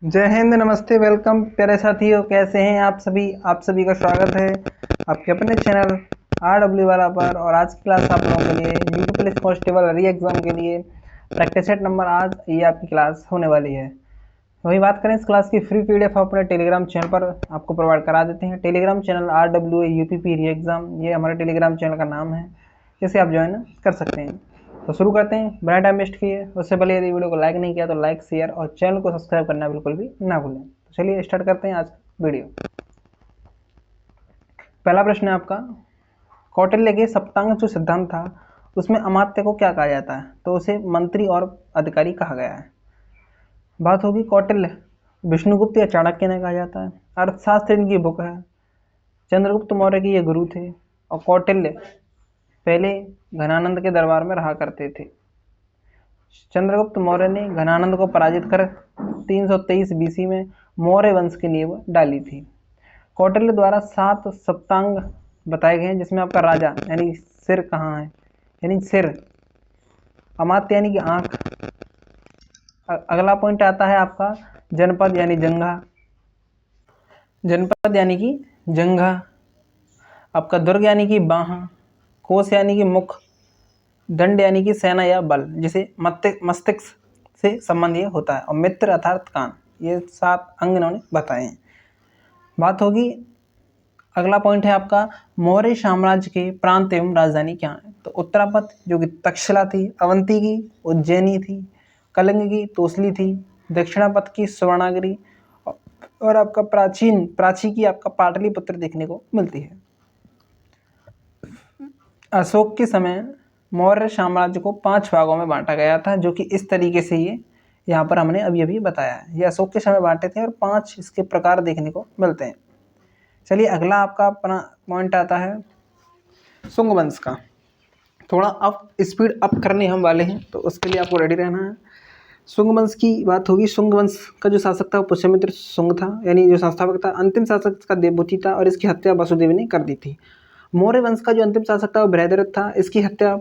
जय हिंद, नमस्ते, वेलकम प्यारे साथियों। कैसे हैं आप सभी का स्वागत है आपके अपने चैनल RW वाला पर। और आज की क्लास आप लोगों के लिए यूपी पुलिस कांस्टेबल री एग्जाम के लिए प्रैक्टिस सेट नंबर आज ये आपकी क्लास होने वाली है। वही बात करें, इस क्लास की फ्री PDF अपने टेलीग्राम चैनल पर आपको प्रोवाइड करा देते हैं। टेलीग्राम चैनल RWA UPP री एग्जाम, ये हमारे टेलीग्राम चैनल का नाम है, इसे आप ज्वाइन कर सकते हैं। तो शुरू करते हैं बिना टाइम वेस्ट किए। उससे पहले यदि वीडियो को लाइक नहीं किया तो लाइक, शेयर और चैनल को सब्सक्राइब करना बिल्कुल भी ना भूलें। तो चलिए स्टार्ट करते हैं आज का वीडियो। पहला प्रश्न है आपका, कौटिल्य के सप्तांग जो सिद्धांत था उसमें अमात्य को क्या कहा जाता है? तो उसे मंत्री और अधिकारी कहा गया है। बात होगी कौटिल्य विष्णुगुप्त या चाणक्य ने कहा जाता है। अर्थशास्त्र इनकी बुक है। चंद्रगुप्त मौर्य के ये गुरु थे और कौटिल्य पहले घनानंद के दरबार में रहा करते थे। चंद्रगुप्त मौर्य ने घनानंद को पराजित कर 323 BC में मौर्य वंश की नींव डाली थी। कौटिल्य द्वारा 7 सप्तांग बताए गए हैं, जिसमें आपका राजा यानी सिर कहाँ है, यानी सिर, अमात्य यानी कि आंख। अगला पॉइंट आता है आपका जनपद यानी जंघा, जनपद यानी कि जंघा। आपका दुर्ग यानी कि बाह, कोश यानी कि मुख, दंड यानी कि सेना या बल, जिसे मस्तिष्क से संबंध ये होता है, और मित्र अर्थात कान। ये 7 अंग इन्होंने बताए हैं। बात होगी, अगला पॉइंट है आपका मौर्य साम्राज्य के प्रांत एवं राजधानी क्या है? तो उत्तरापथ जो कि तक्षशिला थी, अवंती की उज्जैनी थी, कलिंग की तोसली थी, दक्षिणापथ की स्वर्णागिरी, और आपका प्राची की आपका पाटलिपुत्र देखने को मिलती है। अशोक के समय मौर्य साम्राज्य को 5 भागों में बांटा गया था, जो कि इस तरीके से ये यहाँ पर हमने अभी बताया है। ये अशोक के समय बांटे थे और 5 इसके प्रकार देखने को मिलते हैं। चलिए अगला आपका अपना पॉइंट आता है शुंग वंश का। थोड़ा अब स्पीड अप करने हम वाले हैं, तो उसके लिए आपको रेडी रहना है। शुंग वंश की बात होगी। शुंग वंश का जो शासक था वो पुष्यमित्र शुंग था, यानी जो संस्थापक था। अंतिम शासक इसका देवभूति था और इसकी हत्या वसुदेव ने कर दी थी। मौर्य वंश का जो अंतिम शासक था वो बृहद्रथ था, इसकी हत्या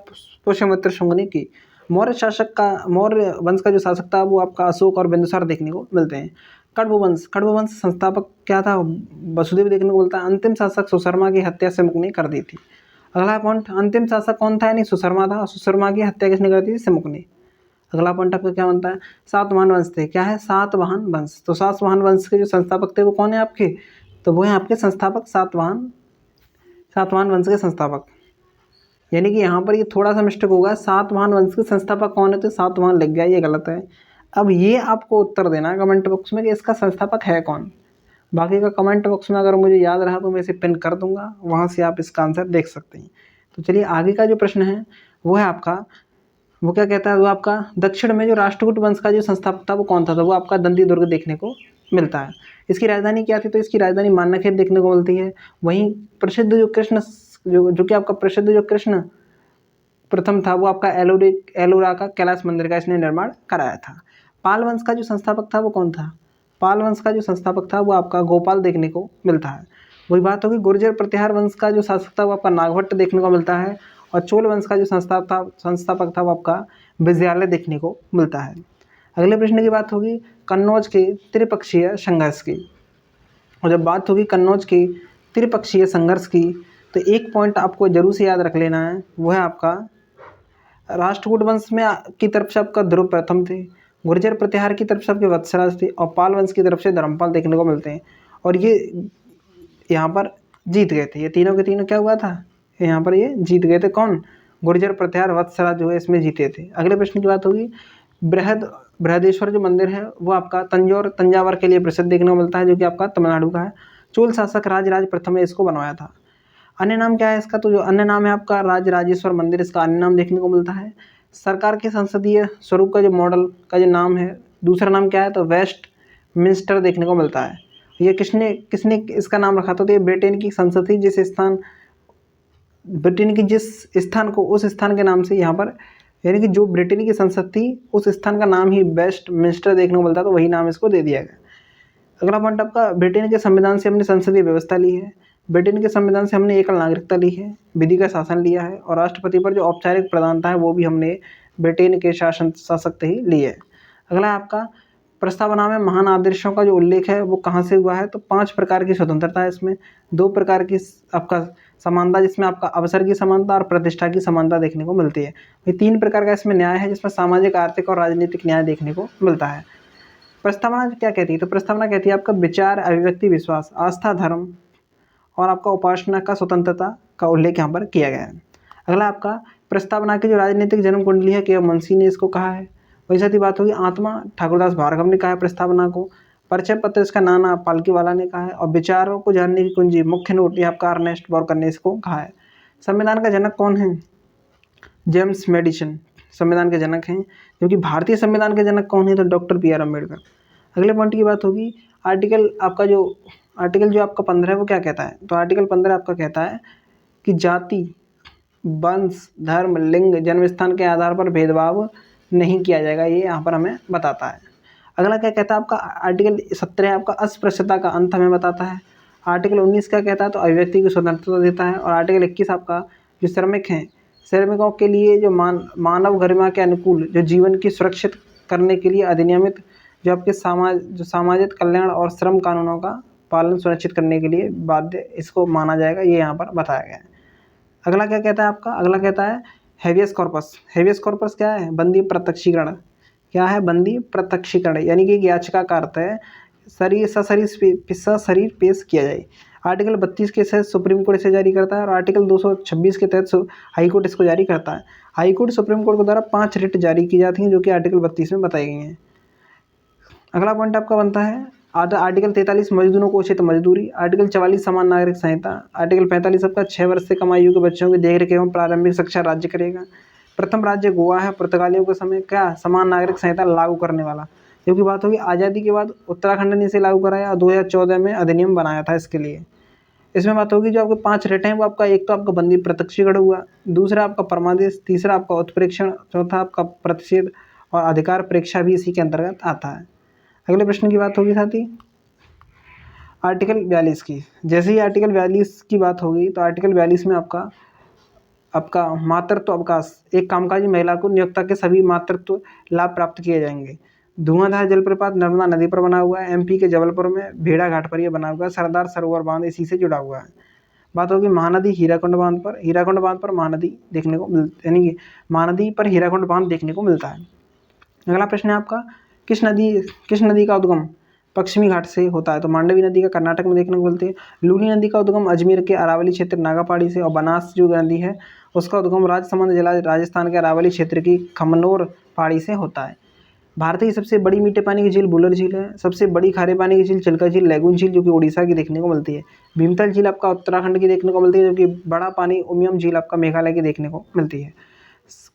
पुष्यमित्र शुंग ने की। मौर्य वंश का जो शासक था वो आपका अशोक और बिंदुसार देखने को मिलते हैं। कण्व वंश संस्थापक क्या था? वसुदेव देखने को मिलता है। अंतिम शासक सुशर्मा की हत्या सिमुक ने कर दी थी। अगला पॉइंट, अंतिम शासक कौन था? यानी सुशर्मा था। सुशर्मा की हत्या किसने कर दी थी? सिमुक ने। अगला पॉइंट आपका क्या बनता है? सातवाहन वंश थे। क्या है? सातवाहन वंश। तो सातवाहन वंश के जो संस्थापक थे वो कौन है आपके? तो वो है आपके संस्थापक सातवाहन वंश के संस्थापक। यानी कि यहाँ पर ये थोड़ा सा मिस्टेक होगा। सातवाहन वंश के संस्थापक कौन है? तो सातवाहन लग गया, ये गलत है। अब ये आपको उत्तर देना है कमेंट बॉक्स में कि इसका संस्थापक है कौन। बाकी का कमेंट बॉक्स में अगर मुझे याद रहा तो मैं इसे पिन कर दूंगा, वहाँ से आप इसका आंसर देख सकते हैं। तो चलिए आगे का जो प्रश्न है वो है आपका, वो क्या कहता है? वो आपका दक्षिण में जो राष्ट्रकूट वंश का जो संस्थापक था वो कौन था? तो वो आपका दंती दुर्ग देखने को मिलता है। इसकी राजधानी क्या थी? तो इसकी राजधानी मान्यखेत देखने को मिलती है। वहीं प्रसिद्ध जो कृष्ण जो कि आपका प्रसिद्ध जो कृष्ण प्रथम था वो आपका एलोरा का कैलाश मंदिर का इसने निर्माण कराया था। पाल वंश का जो संस्थापक था वो कौन था? पाल वंश का जो संस्थापक था वो आपका गोपाल देखने को मिलता है। वही बात होगी, गुर्जर प्रतिहार वंश का जो शासक था वो आपका नागभट्ट देखने को मिलता है। और चोल वंश का जो संस्थापक था वो आपका विजयालय देखने को मिलता है। अगले प्रश्न की बात होगी कन्नौज के त्रिपक्षीय संघर्ष की। और जब बात होगी कन्नौज के त्रिपक्षीय संघर्ष की, तो एक पॉइंट आपको जरूर से याद रख लेना है, वो है आपका राष्ट्रकूट वंश में की तरफ से आपका ध्रुव प्रथम थे, गुर्जर प्रतिहार की तरफ से आपके वत्सराज थे, और पाल वंश की तरफ से धर्मपाल देखने को मिलते हैं। और ये यहाँ पर जीत गए थे। ये तीनों के तीनों क्या हुआ था? यहाँ पर ये जीत गए थे। कौन? गुर्जर प्रतिहार वत्सराज जो है इसमें जीते थे। अगले प्रश्न की बात होगी बृहदेश्वर जो मंदिर है वो आपका तंजावर के लिए प्रसिद्ध देखने को मिलता है, जो कि आपका तमिलनाडु का है। चोल शासक राजराज प्रथम ने इसको बनवाया था। अन्य नाम क्या है इसका? तो जो अन्य नाम है आपका राजराजेश्वर मंदिर, इसका अन्य नाम देखने को मिलता है। सरकार के संसदीय स्वरूप का जो मॉडल का जो नाम है, दूसरा नाम क्या है? तो वेस्ट मिंस्टर देखने को मिलता है। ये किसने किसने इसका नाम रखा था? तो ये ब्रिटेन की संसद थी, ब्रिटेन की जिस स्थान को, उस स्थान के नाम से यहाँ पर, यानी कि जो ब्रिटेन की संसद थी उस स्थान का नाम ही वेस्ट मिंस्टर देखने को मिलता है, तो वही नाम इसको दे दिया गया। अगला पॉइंट आपका, ब्रिटेन के संविधान से हमने संसदीय व्यवस्था ली है। ब्रिटेन के संविधान से हमने एकल नागरिकता ली है, विधि का शासन लिया है, और राष्ट्रपति पर जो औपचारिक प्रधानता है वो भी हमने ब्रिटेन के शासक से ही ली है। अगला आपका प्रस्तावना में महान आदर्शों का जो उल्लेख है वो कहाँ से हुआ है, तो 5 प्रकार की स्वतंत्रता है इसमें, 2 प्रकार की आपका समानता जिसमें आपका अवसर की समानता और प्रतिष्ठा की समानता देखने को मिलती है। ये 3 प्रकार का इसमें न्याय है जिसमें सामाजिक, आर्थिक और राजनीतिक न्याय देखने को मिलता है। प्रस्तावना क्या कहती है, तो प्रस्तावना कहती है आपका विचार, अभिव्यक्ति, विश्वास, आस्था, धर्म और आपका उपासना का स्वतंत्रता का उल्लेख यहाँ पर किया गया है। अगला आपका प्रस्तावना की जो राजनीतिक जन्म कुंडली है, के मुंशी ने इसको कहा है। वही साथ ही बात होगी आत्मा, ठाकुरदास भार्गव ने कहा है प्रस्तावना को। परिचय पत्र इसका नाना पालकीवाला ने कहा है। और विचारों को जानने की कुंजी, मुख्य नोट, ये आपका अर्नेस्ट बॉर्कर ने इसको कहा है। संविधान का जनक कौन है, जेम्स मैडिसन संविधान के जनक हैं। क्योंकि भारतीय संविधान के जनक कौन है, तो डॉक्टर बी आर अम्बेडकर। अगले पॉइंट की बात होगी आर्टिकल जो आपका 15 है वो क्या कहता है, तो आर्टिकल 15 आपका कहता है कि जाति, वंश, धर्म, लिंग, जन्म स्थान के आधार पर भेदभाव नहीं किया जाएगा, ये यहाँ पर हमें बताता है। अगला क्या कहता है आपका आर्टिकल 17 आपका अस्पृश्यता का अंत हमें बताता है। आर्टिकल 19 क्या कहता है, तो अभिव्यक्ति की स्वतंत्रता देता है। और आर्टिकल 21 आपका जो श्रमिक हैं, श्रमिकों के लिए जो मानव गरिमा के अनुकूल जो जीवन की सुरक्षित करने के लिए अधिनियमित जो आपके सामाजिक कल्याण और श्रम कानूनों का पालन सुनिश्चित करने के लिए बाध्य इसको माना जाएगा, ये यहाँ पर बताया गया है। अगला क्या कहता है आपका, अगला कहता है हेबियस कॉर्पस। हेबियस कॉर्पस क्या है, बंदी प्रत्यक्षीकरण। क्या है, बंदी प्रत्यक्षीकरण, यानी कि याचिका का अर्थ है सशरीर पेश किया जाए। आर्टिकल 32 के तहत सुप्रीम कोर्ट इसे जारी करता है और आर्टिकल 226 के तहत हाई कोर्ट इसको जारी करता है। हाई कोर्ट सुप्रीम कोर्ट के द्वारा 5 रिट जारी की जाती हैं जो कि आर्टिकल 32 में बताई गई हैं। अगला पॉइंट आपका बनता है आर्टिकल 43 मजदूरों को उचित मजदूरी। आर्टिकल 44 समान नागरिक संहिता। आर्टिकल 45 आपका 6 वर्ष से कम आयु के बच्चों की देखरेख एवं प्रारंभिक शिक्षा राज्य करेगा। प्रथम राज्य गोवा है पुर्तगालियों के समय क्या समान नागरिक संहिता लागू करने वाला, क्योंकि बात होगी आज़ादी के बाद उत्तराखंड ने इसे लागू कराया और 2014 में अधिनियम बनाया था इसके लिए। इसमें बात होगी जो आपके 5 रिट हैं वो आपका एक तो आपका बंदी प्रत्यक्षीकरण हुआ, दूसरा आपका परमादेश, तीसरा आपका उत्प्रेक्षण, चौथा आपका प्रतिषेध और अधिकार परीक्षा भी इसी के अंतर्गत आता है। अगले प्रश्न की बात होगी साथी आर्टिकल 42 की। जैसे ही आर्टिकल 42 की बात होगी तो आर्टिकल 42 में आपका मातृत्व अवकाश, एक कामकाजी महिला को नियोक्ता के सभी मातृत्व लाभ प्राप्त किए जाएंगे। धुआंधार जलप्रपात नर्मदा नदी पर बना हुआ है, एमपी के जबलपुर में भेड़ा घाट पर यह बना हुआ है। सरदार सरोवर बांध इसी से जुड़ा हुआ है। बात होगी महानदी हीराकुंड बांध पर महानदी देखने को यानी कि महानदी पर हीराकुंड बांध देखने को मिलता है। अगला प्रश्न है आपका किस नदी का उद्गम पश्चिमी घाट से होता है, तो मांडवी नदी का कर्नाटक में देखने को मिलती है। लूनी नदी का उद्गम अजमेर के अरावली क्षेत्र नागापाड़ी से और बनास जो नदी है उसका उद्गम राजसमंद जिला राजस्थान के अरावली क्षेत्र की खमनोर पहाड़ी से होता है। भारत की सबसे बड़ी मीठे पानी की झील बुलर झील है। सबसे बड़ी खारे पानी की झील चिल्का झील, लैगून झील जो कि उड़ीसा की देखने को मिलती है। भीमताल झील आपका उत्तराखंड की देखने को मिलती है, जो कि बड़ा पानी उमियम झील आपका मेघालय की देखने को मिलती है।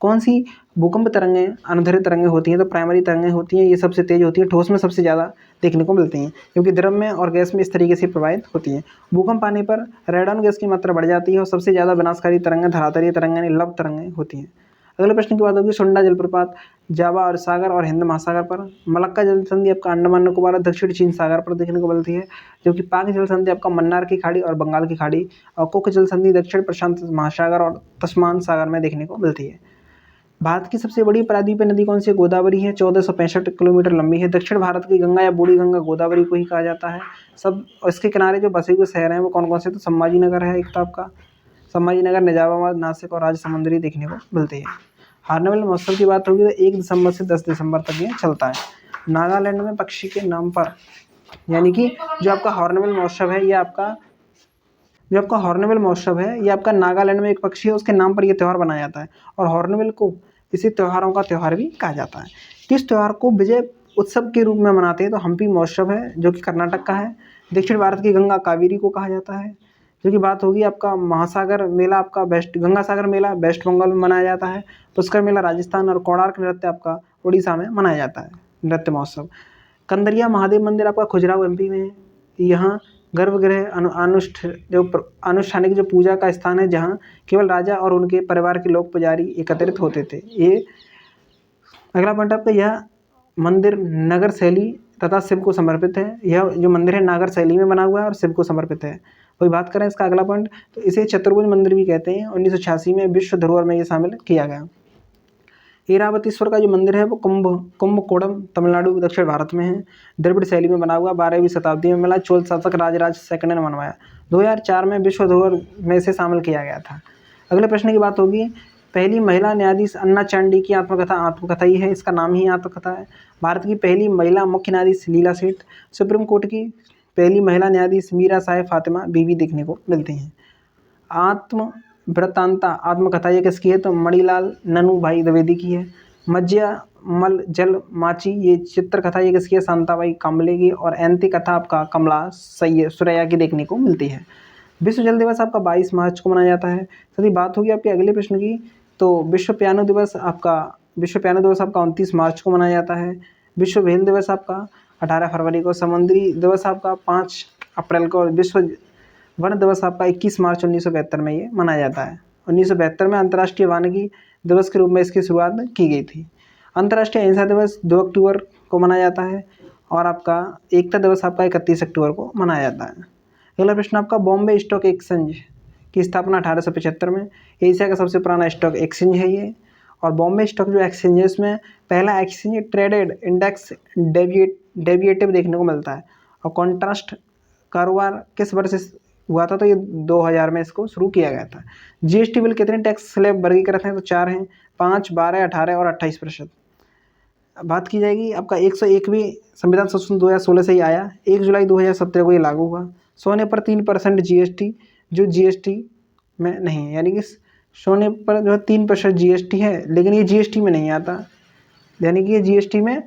कौन सी भूकंप तरंगें अनुदैर्ध्य तरंगें होती हैं, तो प्राइमरी तरंगें होती हैं, ये सबसे तेज होती है, ठोस में सबसे ज़्यादा देखने को मिलती हैं क्योंकि द्रव में और गैस में इस तरीके से प्रभावित होती हैं। भूकंप आने पर रेडॉन गैस की मात्रा बढ़ जाती है और सबसे ज़्यादा विनाशकारी तरंगें धरातलीय तरंगें यानी लव तरंगें होती हैं। अगले प्रश्न की बात होगी सुंडा जलप्रपात जावा और सागर और हिंद महासागर पर। मलक्का जल संधि आपका अंडमान निकोबार और दक्षिण चीन सागर पर देखने को मिलती है, जबकि पाक जल संधि आपका मन्नार की खाड़ी और बंगाल की खाड़ी और कुक जल संधि दक्षिण प्रशांत महासागर और तस्मान सागर में देखने को मिलती है। भारत की सबसे बड़ी प्रायद्वीपीय नदी कौन सी है, गोदावरी है, 1465 किलोमीटर लंबी है। दक्षिण भारत की गंगा या बूढ़ी गंगा गोदावरी को ही कहा जाता है। सब इसके किनारे जो बसे हुए शहर हैं वो कौन कौन से, तो संभाजी नगर है एक, तो आपका संभाजी नगर, निजामाबाद, नासिक और राजसमंदरी देखने को मिलती है। हार्नबिल महोत्सव की बात होगी तो 1 दिसंबर से 10 दिसंबर तक ये चलता है। नागालैंड में पक्षी के नाम पर, यानी कि जो आपका हॉर्नबिल महोत्सव है ये आपका नागालैंड में एक पक्षी है उसके नाम पर यह त्यौहार बनाया जाता है और हॉर्नबिल को इसी त्योहारों का त्यौहार भी कहा जाता है। किस त्यौहार को विजय उत्सव के रूप में मनाते हैं, तो हम्पी महोत्सव है जो कि कर्नाटक का है। दक्षिण भारत की गंगा कावेरी को कहा जाता है, जो कि बात होगी आपका महासागर मेला आपका गंगा सागर मेला वेस्ट बंगाल में मनाया जाता है। पुष्कर मेला राजस्थान और कोणार्क नृत्य आपका उड़ीसा में मनाया जाता है नृत्य महोत्सव। कंदरिया महादेव मंदिर आपका खुजराहो एमपी में है। यहाँ गर्भगृह अनुष्ठानिक जो पूजा का स्थान है जहाँ केवल राजा और उनके परिवार के लोग पुजारी एकत्रित होते थे। ये अगला पॉइंट आपका यह मंदिर नगर शैली तथा शिव को समर्पित है। यह जो मंदिर है नागर शैली में बना हुआ है और शिव को समर्पित है। वही बात करें इसका अगला पॉइंट, तो इसे चतुर्भुज मंदिर भी कहते हैं। 1986 में विश्व धरोहर में ये शामिल किया गया। ऐरावतीश्वर का जो मंदिर है वो कुंभकोणम तमिलनाडु दक्षिण भारत में है। द्रविड़ शैली में बना हुआ, 12वीं शताब्दी में मिला, चोल शासक राजराज सेकंड ने बनवाया। 2004 में विश्व धरोहर में से शामिल किया गया था। अगले प्रश्न की बात होगी, पहली महिला न्यायाधीश अन्ना चांडी की आत्मकथा ही है, इसका नाम ही आत्मकथा है। भारत की पहली महिला मुख्य न्यायाधीश लीला सेठ। सुप्रीम कोर्ट की पहली महिला न्यायाधीश मीरा साहेब फातिमा बीवी देखने को मिलती हैं। आत्म वृत्तांता आत्मकथा ये किसकी है, तो मणिलाल ननू भाई द्विवेदी की है। मज्जा मल जल माची ये चित्रकथा ये किसकी है, शांताबाई कांबले की। और एंती कथा आपका कमला सुरैया की देखने को मिलती है। विश्व जल दिवस आपका 22 मार्च को मनाया जाता है। साथ ही बात होगी आपके अगले प्रश्न की, तो विश्व पियानो दिवस आपका 29 मार्च को मनाया जाता है। विश्व व्हेल दिवस आपका 18 फरवरी को। समुद्री दिवस आपका 5 अप्रैल को। और विश्व वन दिवस आपका 21 मार्च 1972 में ये मनाया जाता है। 1972 में अंतर्राष्ट्रीय वानिकी दिवस के रूप में इसकी शुरुआत की गई थी। अंतर्राष्ट्रीय अहिंसा दिवस 2 अक्टूबर को मनाया जाता है। और आपका एकता दिवस आपका 31 अक्टूबर को मनाया जाता है। अगला प्रश्न आपका, बॉम्बे स्टॉक एक्सचेंज की स्थापना 1875 में। एशिया का सबसे पुराना स्टॉक एक्सचेंज है ये। और बॉम्बे स्टॉक जो एक्सचेंज है इसमें पहला एक्सचेंज ट्रेडेड इंडेक्स डेविएटिव देखने को मिलता है। और कॉन्ट्रास्ट कारोबार किस वर्ष से हुआ था, तो ये 2000 में इसको शुरू किया गया था। जीएसटी बिल कितने टैक्स स्लैब वर्गीकृत हैं, तो 4 हैं, 5, 12, 18 और 28%। बात की जाएगी आपका 101वीं संविधान संशोधन 2016 से ही आया। 1 जुलाई 2017 को ये लागू हुआ। सोने पर 3% जीएसटी जो जीएसटी में नहीं है, यानी कि सोने पर जो है 3% जीएसटी है, लेकिन ये जीएसटी में नहीं आता, यानी कि ये जीएसटी में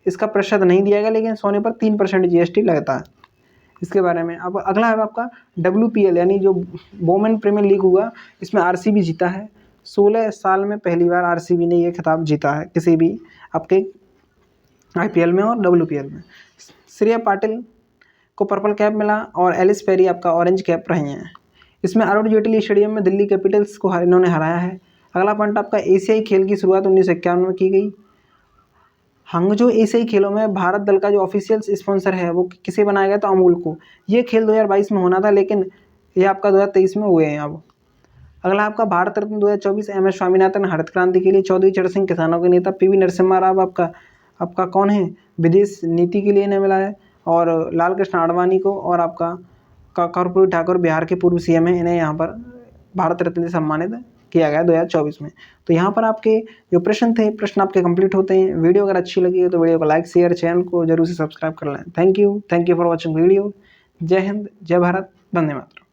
इसका प्रतिशत नहीं दिया गया, लेकिन सोने पर 3% जीएसटी लगता है। इसके बारे में अब अगला है आपका WPL, यानी जो वुमेन प्रीमियर लीग हुआ, इसमें आरसीबी जीता है। 16 साल में पहली बार आरसीबी ने ये खिताब जीता है किसी भी आपके IPL में और WPL में। श्रेया पाटिल को पर्पल कैप मिला और एलिस पेरी आपका ऑरेंज कैप रही हैं। इसमें अरुण जेटली स्टेडियम में दिल्ली कैपिटल्स को इन्होंने हराया है। अगला पॉइंट आपका, एशियाई खेल की शुरुआत 1951 में की गई। हांगझो एशियाई खेलों में भारत दल का जो ऑफिशियल स्पॉन्सर है वो किसे बनाया गया, तो अमूल को। ये खेल 2022 में होना था, लेकिन ये आपका 2023 में हुए हैं अब। अगला आपका, भारत रत्न 2024 MS स्वामीनाथन हरित क्रांति के लिए। चौधरी चरण सिंह किसानों के नेता। PV नरसिम्हा राव आपका कौन है, विदेश नीति के लिए इन्हें मिला है। और लाल कृष्ण आडवाणी को और आपका कर्पूरी ठाकुर बिहार के पूर्व CM हैं, इन्हें यहाँ पर भारत रत्न से सम्मानित किया गया 2024 में। तो यहाँ पर आपके जो प्रश्न आपके कंप्लीट होते हैं। वीडियो अगर अच्छी लगी है तो वीडियो को लाइक शेयर, चैनल को जरूर से सब्सक्राइब कर लें। Thank you for watching video. जय हिंद, जय भारत, वंदे मातरम।